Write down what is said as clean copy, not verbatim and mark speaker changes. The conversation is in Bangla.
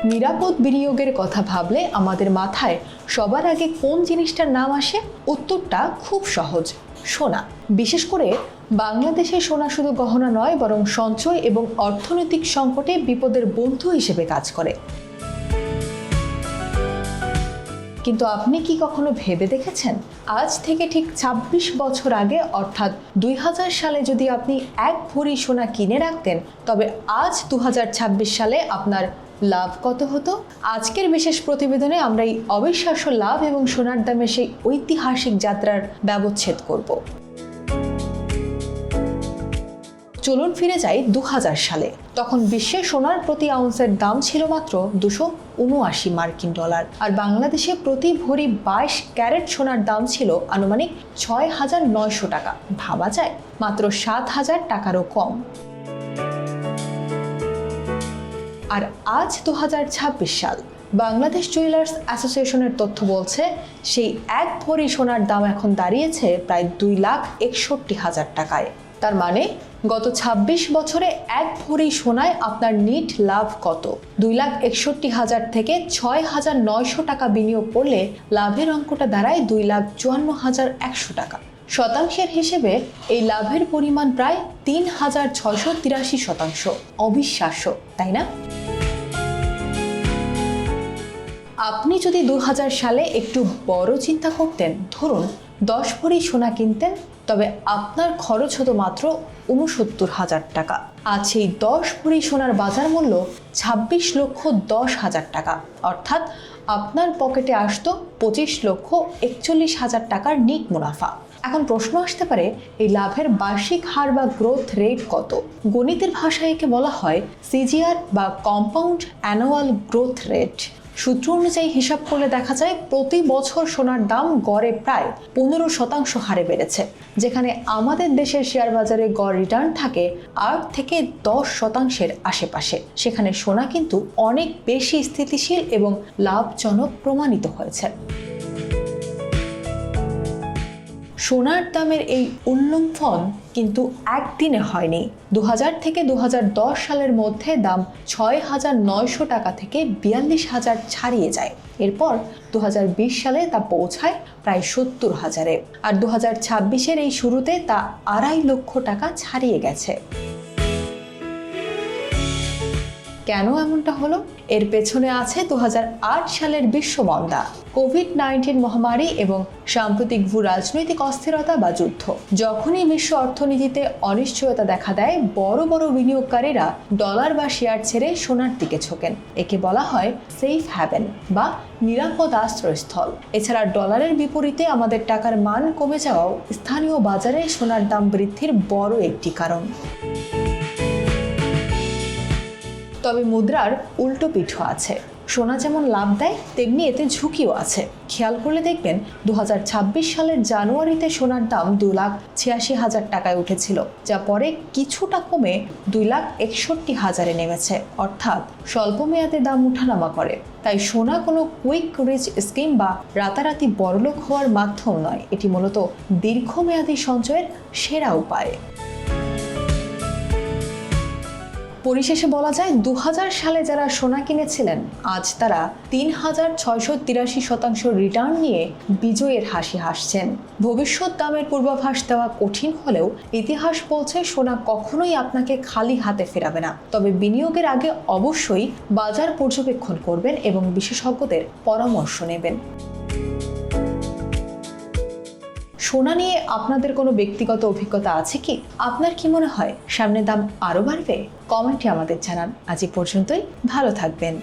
Speaker 1: নিরাপদ বিনিয়োগের কথা ভাবলে আমাদের মাথায় সবার আগে কোন জিনিসটার নাম আসে? উত্তরটা খুব সহজ, সোনা। বিশেষ করে বাংলাদেশে সোনা শুধু গহনা নয়, বরং সঞ্চয় এবং অর্থনৈতিক সংকটে বিপদের বন্ধু হিসেবে কাজ করে। কিন্তু আপনি কি কখনো ভেবে দেখেছেন, আজ থেকে ঠিক ২৬ বছর আগে অর্থাৎ ২০০০ সালে যদি আপনি ১ ভরি সোনা কিনে রাখতেন, তবে আজ ২০২৬ সালে আপনার লাভ কত হতো? আজকের বিশেষ প্রতিবেদনে আমরা এই অবিশ্বাস্য লাভ এবং সোনার দামের সেই ঐতিহাসিক যাত্রার ব্যবচ্ছেদ করব। চলুন ফিরে যাই ২০০০ সালে। তখন বিশ্বে সোনার প্রতি আউন্সের দাম ছিল মাত্র ২৭৯ মার্কিন ডলার, আর বাংলাদেশে প্রতি ভরি ২২ ক্যারেট সোনার দাম ছিল আনুমানিক ৬,৯০০ টাকা। ভাবা যায়, মাত্র ৭,০০০ টাকারও কম। আর আজ ২০২৬ সাল, বাংলাদেশ জুয়েলার্স অ্যাসোসিয়েশনের তথ্য বলছে সেই ১ ভরি সোনার দাম এখন দাঁড়িয়েছে প্রায় ২,৬১,০০০ টাকায়। তার মানে গত ২৬ বছরে ১ ভরি সোনায় আপনার নিট লাভ কত? ২,৬১,০০০ থেকে ৬,৯০০ টাকা বিনিয়োগ করলে লাভের অঙ্কটা দাঁড়ায় ২,৫৪,১০০ টাকা। শতাংশের হিসেবে এই লাভের পরিমাণ প্রায় ৩,৬৮৩%। অবিশ্বাস্য, তাই না? আপনি যদি ২০০০ সালে একটু বড় চিন্তা করতেন, ধরুন ১০ ভরি সোনা কিনতেন, তবে আপনার খরচ হতো মাত্র ৬৯,০০০ টাকা। আজ সেই ১০ ভরি সোনার বাজার মূল্য ২৬,১০,০০০ টাকা, অর্থাৎ আপনার পকেটে আসতো ২৫,৪১,০০০ টাকার নিট মুনাফা। এখন প্রশ্ন আসতে পারে, এই লাভের বার্ষিক হার বা গ্রোথ রেট কত? গণিতের ভাষায় একে বলা হয় সিজিআর বা কম্পাউন্ড অ্যানুয়াল গ্রোথ রেট। সূত্র অনুযায়ী হিসাব করলে দেখা যায় প্রতি বছর সোনার দাম গড়ে প্রায় ১৫% হারে বেড়েছে। যেখানে আমাদের দেশের শেয়ার বাজারে গড় রিটার্ন থাকে ৮ থেকে ১০% আশেপাশে, সেখানে সোনা কিন্তু অনেক বেশি স্থিতিশীল এবং লাভজনক প্রমাণিত হয়েছে। সোনার দামের এই উল্লম্ফন কিন্তু একদিনে হয়নি। ২০০০ থেকে ২০১০ সালের মধ্যে দাম ৬,৯০০ টাকা থেকে ৪২,০০০ ছাড়িয়ে যায়। এরপর ২০২০ সালে তা পৌঁছায় প্রায় ৭০,০০০-এ, আর ২০২৬-এর এই শুরুতে তা ২.৫ লক্ষ টাকা ছাড়িয়ে গেছে। কেন এমনটা হলো? এর পেছনে আছে ২০০৮ সালের বিশ্বমন্দা, কোভিড-১৯ মহামারী এবং সাম্প্রতিক ভূ রাজনৈতিক অস্থিরতা বা যুদ্ধ। যখনই বিশ্ব অর্থনীতিতে অনিশ্চয়তা দেখা দেয়, বড় বড় বিনিয়োগকারীরা ডলার বা শেয়ার ছেড়ে সোনার দিকে ঝোঁকেন। একে বলা হয় সেফ হ্যাভেন বা নিরাপদ আশ্রয়স্থল। এছাড়া ডলারের বিপরীতে আমাদের টাকার মান কমে যাওয়াও স্থানীয় বাজারে সোনার দাম বৃদ্ধির বড় একটি কারণ। তবে মুদ্রার উল্টো পিঠও আছে। সোনা যেমন লাভ দেয়, তেমনি এতে ঝুঁকিও আছে। খেয়াল করলে দেখবেন ২০২৬ সালের জানুয়ারিতে সোনার দাম ২,৮৬,০০০ টাকায় উঠেছিল, যা পরে কিছুটা কমে ২,৬১,০০০-এ নেমেছে, অর্থাৎ স্বল্প মেয়াদে দাম উঠানামা করে। তাই সোনা কোনো কুইক রিচ স্কিম বা রাতারাতি বড়লোক হওয়ার মাধ্যম নয়, এটি মূলত দীর্ঘমেয়াদী সঞ্চয়ের সেরা উপায়। পরিশেষে বলা যায়, ২০০০ সালে যারা সোনা কিনেছিলেন, আজ তারা ৩,৬৮৩% রিটার্ন নিয়ে বিজয়ের হাসি হাসছেন। ভবিষ্যৎ দামের পূর্বাভাস দেওয়া কঠিন হলেও ইতিহাস বলছে সোনা কখনোই আপনাকে খালি হাতে ফেরাবে না। তবে বিনিয়োগের আগে অবশ্যই বাজার পর্যবেক্ষণ করবেন এবং বিশেষজ্ঞদের পরামর্শ নেবেন। সোনা নিয়ে আপনাদের কোনো ব্যক্তিগত অভিজ্ঞতা আছে কি? আপনার কি মনে হয় সামনে দাম আরও বাড়বে? কমেন্টে আমাদের জানান। আজ এই পর্যন্তই, ভালো থাকবেন।